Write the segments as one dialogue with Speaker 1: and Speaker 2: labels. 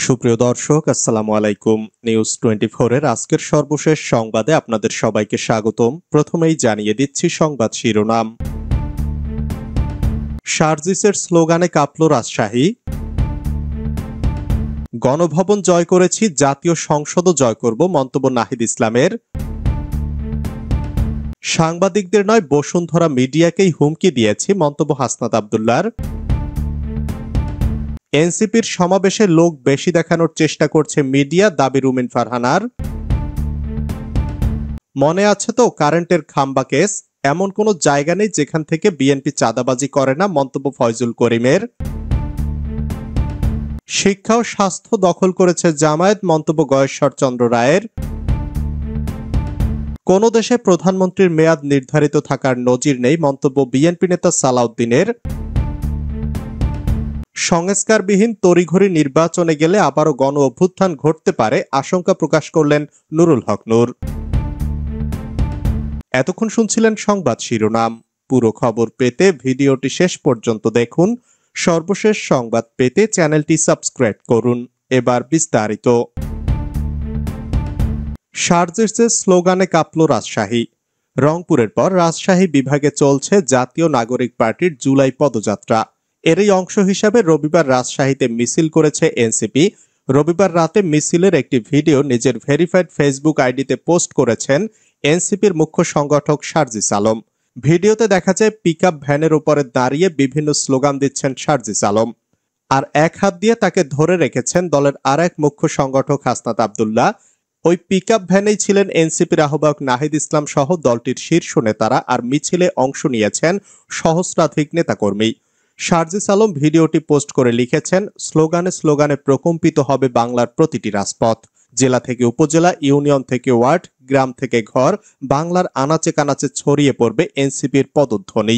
Speaker 1: সুপ্রিয় দর্শক, আসসালামু আলাইকুম। নিউজ 24 এর আজকের সর্বশেষ সংবাদে আপনাদের সবাইকে স্বাগতম। প্রথমেই জানিয়ে দিচ্ছি সংবাদ শিরোনাম। সার্জিসের স্লোগানে কাঁপল রাজশাহী। গণভবন জয় করেছি, জাতীয় সংসদও জয় করব, মন্তব্য নাহিদ ইসলামের। সাংবাদিকদের নয়, বসুন্ধরা মিডিয়াকেই হুমকি দিয়েছি, মন্তব্য হাসনাত আব্দুল্লাহর। এনসিপির সমাবেশে লোক বেশি দেখানোর চেষ্টা করছে মিডিয়া, দাবি রুমিন ফারহানার। মনে আছে তো কারেন্টের খাম্বা কেস? এমন কোনো জায়গা নেই যেখান থেকে বিএনপি চাঁদাবাজি করে না, মন্তব্য ফয়জুল করিমের। শিক্ষা ও স্বাস্থ্য দখল করেছে জামায়াত, মন্তব্য গয়েশ্বর চন্দ্র রায়ের। কোন দেশে প্রধানমন্ত্রীর মেয়াদ নির্ধারিত থাকার নজির নেই, মন্তব্য বিএনপি নেতা সালাউদ্দিনের। সংস্কারবিহীন তড়িঘড়ি নির্বাচনে গেলে আবারও গণ অভ্যুত্থান ঘটতে পারে, আশঙ্কা প্রকাশ করলেন নুরুল হক নূর। এতক্ষণ শুনছিলেন সংবাদ শিরোনাম। পুরো খবর পেতে ভিডিওটি শেষ পর্যন্ত দেখুন। সর্বশেষ সংবাদ পেতে চ্যানেলটি সাবস্ক্রাইব করুন। এবার বিস্তারিত। সার্জিসের স্লোগানে কাঁপল রাজশাহী। রংপুরের পর রাজশাহী বিভাগে চলছে জাতীয় নাগরিক পার্টির জুলাই পদযাত্রা। এরই অংশ হিসাবে রবিবার রাজশাহীতে মিছিল করেছে এনসিপি। রবিবার রাতে মিছিলের একটি ভিডিও নিজের ভেরিফাইড ফেসবুক আইডিতে পোস্ট করেছেন এনসিপির মুখ্য সংগঠক সার্জিস আলম। ভিডিওতে দেখা যায় পিকআপ ভ্যানের উপরে দাঁড়িয়ে বিভিন্ন স্লোগান দিচ্ছেন সার্জিস আলম, আর এক হাত দিয়ে তাকে ধরে রেখেছেন দলের আর এক মুখ্য সংগঠক হাসনাত আব্দুল্লাহ। ওই পিকআপ ভ্যানেই ছিলেন এনসিপির আহ্বায়ক নাহিদ ইসলাম সহ দলটির শীর্ষ নেতারা, আর মিছিলে অংশ নিয়েছেন সহস্রাধিক নেতাকর্মী। সার্জিস আলম ভিডিওটি পোস্ট করে লিখেছেন, স্লোগানে স্লোগানে প্রকম্পিত হবে বাংলার প্রতিটি রাজপথ। জেলা থেকে উপজেলা, ইউনিয়ন থেকে ওয়ার্ড, গ্রাম থেকে ঘর, বাংলার আনাচে কানাচে ছড়িয়ে পড়বে এনসিপির পদধ্বনি।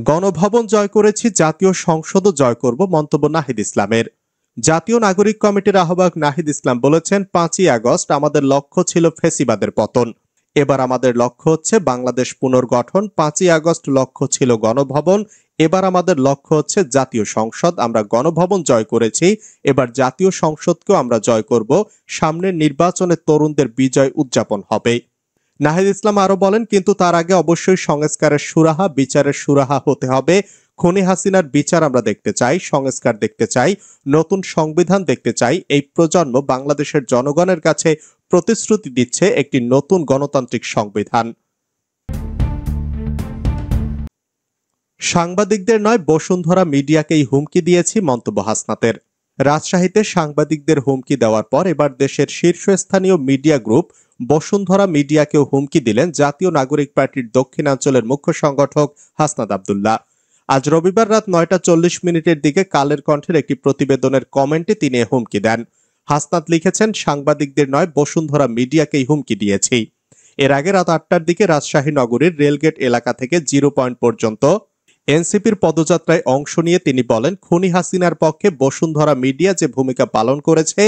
Speaker 1: গণভবন জয় করেছি, জাতীয় সংসদও জয় করব, মন্তব্য নাহিদ ইসলামের। জাতীয় নাগরিক কমিটির আহ্বায়ক নাহিদ ইসলাম বলেছেন, 5ই আগস্ট আমাদের লক্ষ্য ছিল ফ্যাসিবাদের পতন। এবার আমাদের লক্ষ্য হচ্ছে বাংলাদেশ পুনর্গঠন। 5ই আগস্ট লক্ষ্য ছিল গণভবন, এবার আমাদের লক্ষ্য হচ্ছে জাতীয় সংসদ। আমরা গণভবন জয় করেছি, এবার জাতীয় সংসদকেও আমরা জয় করব। সামনের নির্বাচনে তরুণদের বিজয় উদযাপন হবে। নাহিদ ইসলাম আরো বলেন, কিন্তু তার আগে অবশ্যই সংস্কারের সুরাহা, বিচারের সুরাহা হতে হবে। খুনি হাসিনার বিচার আমরা দেখতে চাই, সংস্কার দেখতে চাই, নতুন সংবিধান দেখতে চাই। এই প্রজন্ম বাংলাদেশের জনগণের কাছে প্রতিশ্রুতি দিচ্ছে একটি নতুন গণতান্ত্রিক সংবিধান। সাংবাদিকদের নয়, বসুন্ধরা মিডিয়াকেই হুমকি দিয়েছি, মন্তব্য হাসনাতের। রাজশাহীতে সাংবাদিকদের হুমকি দেওয়ার পর এবার দেশের শীর্ষস্থানীয় মিডিয়া গ্রুপ বসুন্ধরা মিডিয়াকেও হুমকি দিলেন জাতীয় নাগরিক পার্টির দক্ষিণাঞ্চলের মুখ্য সংগঠক হাসনাত আব্দুল্লাহ। আজ রবিবার রাত 9টা 40 দিকে কালের কণ্ঠের একটি প্রতিবেদনের কমেন্টে তিনি হুমকি দেন। হাসনাত লিখেছেন, সাংবাদিকদের নয়, বসুন্ধরা মিডিয়াকেই হুমকি দিয়েছি। এর আগে রাত 8টার দিকে রাজশাহী নগরীর রেলগেট এলাকা থেকে 0 পয়েন্ট পর্যন্ত এনসিপির পদযাত্রায় অংশ নিয়ে তিনি বলেন, খুনি হাসিনার পক্ষে বসুন্ধরা মিডিয়া যে ভূমিকা পালন করেছে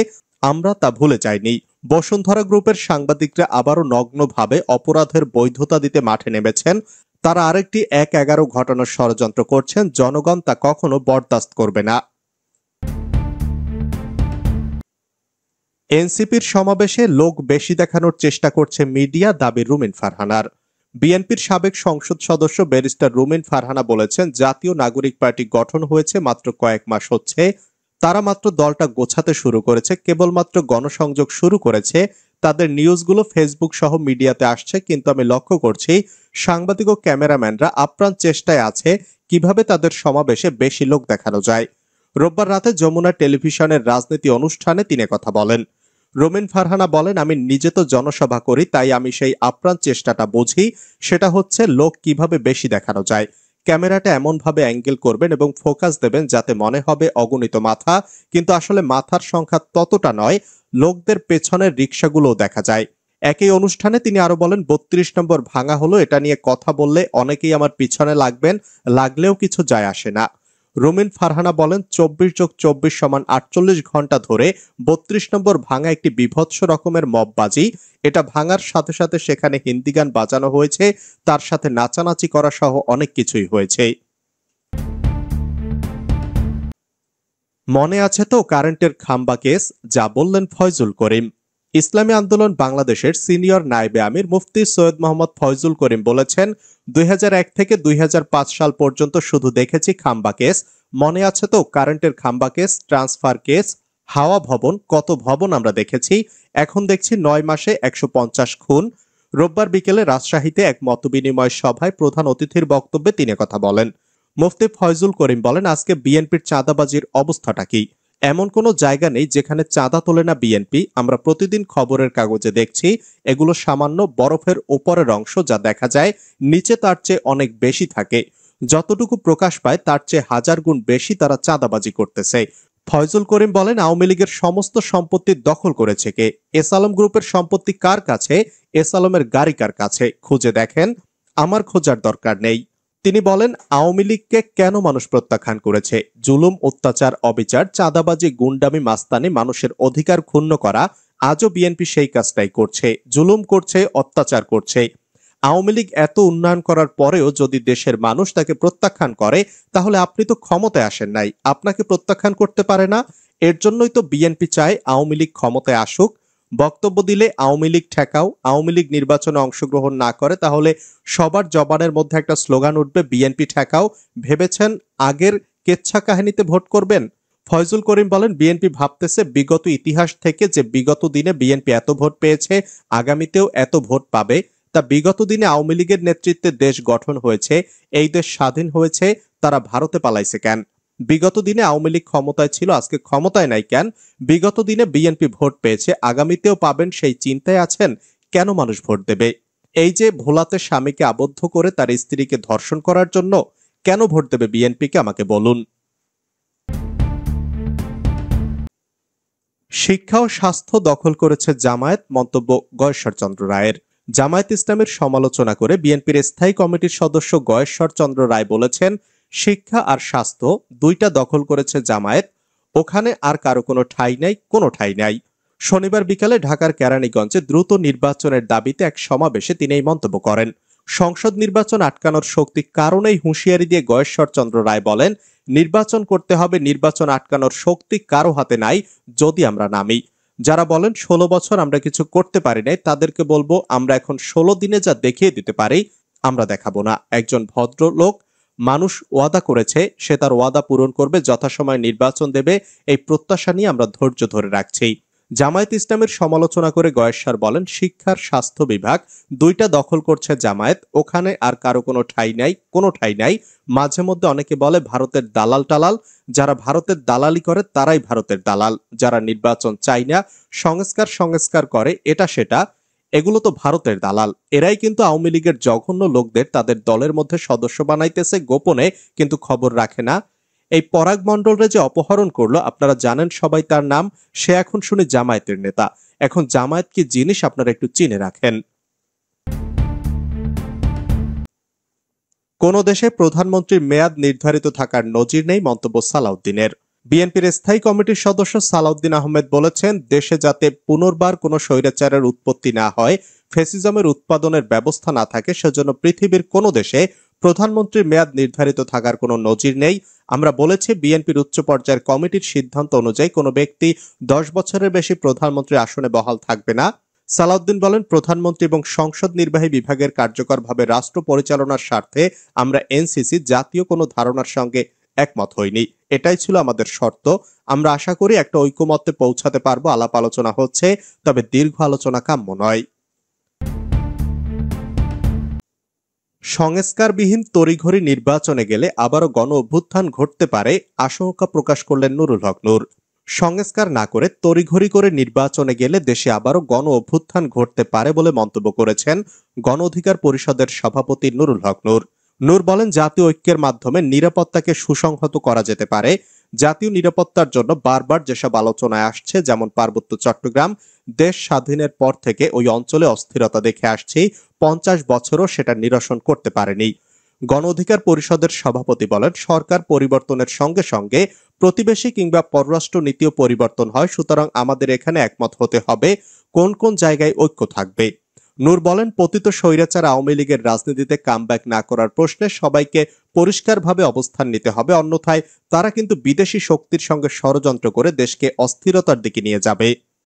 Speaker 1: আমরা তা ভুলে যাইনি। বসুন্ধরা গ্রুপের সাংবাদিকরা আবারও নগ্নভাবে অপরাধের বৈধতা দিতে মাঠে নেমেছেন। তারা আরেকটি 1-11 ঘটনার ষড়যন্ত্র করছেন, জনগণ তা কখনো বরদাস্ত করবে না। এনসিপির সমাবেশে লোক বেশি দেখানোর চেষ্টা করছে মিডিয়া, দাবি রুমিন ফারহানার। বিএনপির সাবেক সংসদ সদস্য ব্যারিস্টার রুমিন ফারহানা বলেছেন, জাতীয় নাগরিক পার্টি গঠন হয়েছে মাত্র কয়েক মাস হচ্ছে। তারা মাত্র দলটা গোছাতে শুরু করেছে, কেবলমাত্র গণসংযোগ শুরু করেছে। তাদের নিউজগুলো ফেসবুক সহ মিডিয়াতে আসছে, কিন্তু আমি লক্ষ্য করছি সাংবাদিক ও ক্যামেরাম্যানরা আপ্রাণ চেষ্টায় আছে কিভাবে তাদের সমাবেশে বেশি লোক দেখানো যায়। রোববার রাতে যমুনা টেলিভিশনের রাজনীতি অনুষ্ঠানে তিনি কথা বলেন। রুমিন ফারহানা বলেন, আমি নিজে তো জনসভা করি, তাই আমি সেই আপ্রাণ চেষ্টাটা বুঝি। সেটা হচ্ছে লোক কিভাবে বেশি দেখানো যায়। ক্যামেরাটা এমন ভাবে অ্যাঙ্গেল করবেন এবং ফোকাস দেবেন যাতে মনে হবে অগণিত মাথা, কিন্তু আসলে মাথার সংখ্যা ততটা নয়। লোকদের পেছনের রিকশাগুলোও দেখা যায়। একই অনুষ্ঠানে তিনি আরো বলেন, 32 নম্বর ভাঙা হলো, এটা নিয়ে কথা বললে অনেকেই আমার পিছনে লাগবেন, লাগলেও কিছু যায় আসে না। রুমিন ফারহানা বলেন, 24+24 = 48 ঘন্টা ধরে 32 নম্বর ভাঙা একটি বিভৎস রকমের মববাজি। এটা ভাঙার সাথে সাথে সেখানে হিন্দি গান বাজানো হয়েছে, তার সাথে নাচানাচি করা সহ অনেক কিছুই হয়েছে। মনে আছে তো কারেন্টের খাম্বা কেস, যা বললেন ফয়জুল করিম। ইসলামী আন্দোলন বাংলাদেশের সিনিয়র নায়েবে আমির মুফতি সৈয়দ মোহাম্মদ ফয়জুল করিম বলেছেন, ২০০১ থেকে ২০০৫ সাল পর্যন্ত শুধু দেখেছি খাম্বা কেস। মনে আছে তো কারেন্টের খাম্বা কেস, ট্রান্সফার কেস, হাওয়া ভবন, কত ভবন আমরা দেখেছি। এখন দেখছি ৯ মাসে ১৫০ খুন। রোববার বিকেলে রাজশাহীতে এক মতবিনিময় সভায় প্রধান অতিথির বক্তব্যে তিনি কথা বলেন। মুফতি ফয়জুল করিম বলেন, আজকে বিএনপির চাঁদাবাজির অবস্থাটা কি? এমন কোনো জায়গা নেই যেখানে চাঁদা তোলে না বিএনপি। আমরা প্রতিদিন খবরের কাগজে দেখছি এগুলো সামান্য বরফের ওপরের অংশ, যা দেখা যায় নিচে তার চেয়ে অনেক বেশি থাকে। যতটুকু প্রকাশ পায় তার চেয়ে হাজার গুণ বেশি তারা চাঁদাবাজি করতেছে। ফয়জুল করিম বলেন, আওয়ামী লীগের সমস্ত সম্পত্তি দখল করেছে কে? এস আলম গ্রুপের সম্পত্তি কার কাছে? এস আলমের গাড়ি কার কাছে? খুঁজে দেখেন, আমার খোঁজার দরকার নেই। তিনি বলেন, আওয়ামী লীগকে কেন মানুষ প্রত্যাখ্যান করেছে? জুলুম, অত্যাচার, অবিচার, চাঁদাবাজি, গুন্ডামি, মাস্তানি, মানুষের অধিকার ক্ষুণ্ণ করা। আজও বিএনপি সেই কাজটাই করছে, জুলুম করছে, অত্যাচার করছে। আওয়ামী লীগ এত উন্নয়ন করার পরেও যদি দেশের মানুষ তাকে প্রত্যাখ্যান করে, তাহলে আপনি তো ক্ষমতায় আসেন নাই, আপনাকে প্রত্যাখ্যান করতে পারে না। এর জন্যই তো বিএনপি চায় আওয়ামী লীগ ক্ষমতায় আসুক। বক্তব্য দিলে আওয়ামী লীগ ঠেকাও, আওয়ামী লীগ নির্বাচনে অংশগ্রহণ না করে তাহলে সবার জবানের মধ্যে একটা স্লোগান উঠবে, বিএনপি ঠেকাও। ভেবেছেন আগের কেচ্ছা কাহিনীতে ভোট করবেন? ফয়জুল করিম বলেন, বিএনপি ভাবতেছে বিগত ইতিহাস থেকে যে বিগত দিনে বিএনপি এত ভোট পেয়েছে, আগামীতেও এত ভোট পাবে। তা বিগত দিনে আওয়ামী লীগের নেতৃত্বে দেশ গঠন হয়েছে, এই দেশ স্বাধীন হয়েছে, তারা ভারতে পালাইছে কেন? বিগত দিনে আওয়ামী লীগ ক্ষমতায় ছিল, আজকে ক্ষমতায় নাই কেন? বিগত দিনে বিএনপি ভোট পেয়েছে, আগামীতেও পাবেন, সেই চিন্তায় আছেন, কেন মানুষ ভোট দেবে? এই যে ভোলাতে স্বামীকে আবদ্ধ করে তার স্ত্রীকে ধর্ষণ করার জন্য কেন ভোট দেবে বিএনপিকে, আমাকে বলুন। শিক্ষা ও স্বাস্থ্য দখল করেছে জামায়াত, মন্তব্য গয়েশ্বর চন্দ্র রায়ের। জামায়াত ইসলামের সমালোচনা করে বিএনপির স্থায়ী কমিটির সদস্য গয়েশ্বর চন্দ্র রায় বলেছেন, শিক্ষা আর স্বাস্থ্য দুইটা দখল করেছে জামায়াত, ওখানে আর কারো কোনো ঠাঁই নাই, কোনো ঠাঁই নাই। শনিবার বিকালে ঢাকার কেরানীগঞ্জে দ্রুত নির্বাচনের দাবিতে এক সমাবেশে তিনি এই মন্তব্য করেন। সংসদ নির্বাচন আটকানোর শক্তি কারণেই হুঁশিয়ারি দিয়ে গয়েশ্বর চন্দ্র রায় বলেন, নির্বাচন করতে হবে, নির্বাচন আটকানোর শক্তি কারো হাতে নাই যদি আমরা নামি। যারা বলেন ১৬ বছর আমরা কিছু করতে পারি নাই, তাদেরকে বলবো, আমরা এখন ১৬ দিনে যা দেখিয়ে দিতে পারি আমরা দেখাবো না। একজন ভদ্রলোক মানুষ ওয়াদা করেছে, সে তার ওয়াদা পূরণ করবে, যথাসময়ে নির্বাচন দেবে, এই প্রত্যাশা নিয়ে আমরা ধৈর্য ধরে রাখছি। জামায়াত ইসলামের সমালোচনা করে গয়েশ্বর বলেন, শিক্ষার স্বাস্থ্য বিভাগ দুইটা দখল করছে জামায়াত, ওখানে আর কারো কোনো ঠাঁই নাই, কোনো ঠাঁই নাই। মাঝে মধ্যে অনেকে বলে ভারতের দালাল টালাল, যারা ভারতের দালালি করে তারাই ভারতের দালাল। যারা নির্বাচন চায় না, সংস্কার করে এটা সেটা, এগুলো তো ভারতের দালাল। এরাই কিন্তু আওয়ামী লীগের জঘন্য লোকদের তাদের দলের মধ্যে সদস্য বানাইতেছে গোপনে, কিন্তু খবর রাখে না। এই পরাগ মণ্ডলরে যে অপহরণ করলো, আপনারা জানেন সবাই তার নাম, সে এখন শুনে জামায়াতের নেতা। এখন জামায়াত কি জিনিস আপনারা একটু চিনে রাখেন। কোন দেশে প্রধানমন্ত্রীর মেয়াদ নির্ধারিত থাকার নজির নেই, মন্তব্য সালাউদ্দিনের। বিএনপির স্থায়ী কমিটির সদস্য সালাউদ্দিন আহমেদ বলেছেন, দেশে যাতে পুনর্বার কোনো স্বৈরাচারের উৎপত্তি না হয়, ফ্যাসিজমের উৎপাদনের ব্যবস্থা না থাকে, সেজন্য পৃথিবীর কোনো দেশে প্রধানমন্ত্রীর মেয়াদ নির্ধারিত থাকার কোনো নজির নেই। আমরা বলেছি, বিএনপির উচ্চ পর্যায়ের কমিটির সিদ্ধান্ত অনুযায়ী কোনো ব্যক্তি ১০ বছরের বেশি প্রধানমন্ত্রী আসনে বহাল থাকবে না। সালাউদ্দিন বলেন, প্রধানমন্ত্রী এবং সংসদ নির্বাহী বিভাগের কার্যকরভাবে রাষ্ট্র পরিচালনার স্বার্থে আমরা এনসিসি জাতীয় কোনো ধারণার সঙ্গে একমত হইনি, এটাই ছিল আমাদের শর্ত। আমরা আশা করি একটা ঐকমত্যে পৌঁছাতে পারবো। আলাপ আলোচনা হচ্ছে, তবে দীর্ঘ আলোচনা কাম্য নয়। সংস্কারবিহীন তড়িঘড়ি নির্বাচনে গেলে আবারও গণ অভ্যুত্থান ঘটতে পারে, আশঙ্কা প্রকাশ করলেন নুরুল হক নূর। সংস্কার না করে তড়িঘড়ি করে নির্বাচনে গেলে দেশে আবারও গণ অভ্যুত্থান ঘটতে পারে বলে মন্তব্য করেছেন গণ অধিকার পরিষদের সভাপতি নুরুল হক নূর। নূর বলেন, জাতীয় ঐক্যের মাধ্যমে নিরাপত্তাকে সুসংহত করা যেতে পারে। জাতীয় নিরাপত্তার জন্য বারবার যেসব আলোচনায় আসছে, যেমন পার্বত্য চট্টগ্রাম, দেশ স্বাধীনের পর থেকে ওই অঞ্চলে অস্থিরতা দেখে আসছি, ৫০ বছরও সেটা নিরসন করতে পারেনি। গণ অধিকার পরিষদের সভাপতি বলেন, সরকার পরিবর্তনের সঙ্গে সঙ্গে প্রতিবেশী কিংবা পররাষ্ট্র নীতিও পরিবর্তন হয়, সুতরাং আমাদের এখানে একমত হতে হবে কোন কোন জায়গায় ঐক্য থাকবে। নূর বলেন, পতিত স্বৈরাচার আওয়ামী লীগের রাজনীতিতে কামব্যাক না করার প্রশ্নে সবাইকে পরিষ্কারভাবে অবস্থান নিতে হবে, অন্যথায় তারা কিন্তু বিদেশি শক্তির সঙ্গে ষড়যন্ত্র করে দেশকে অস্থিরতার দিকে নিয়ে যাবে।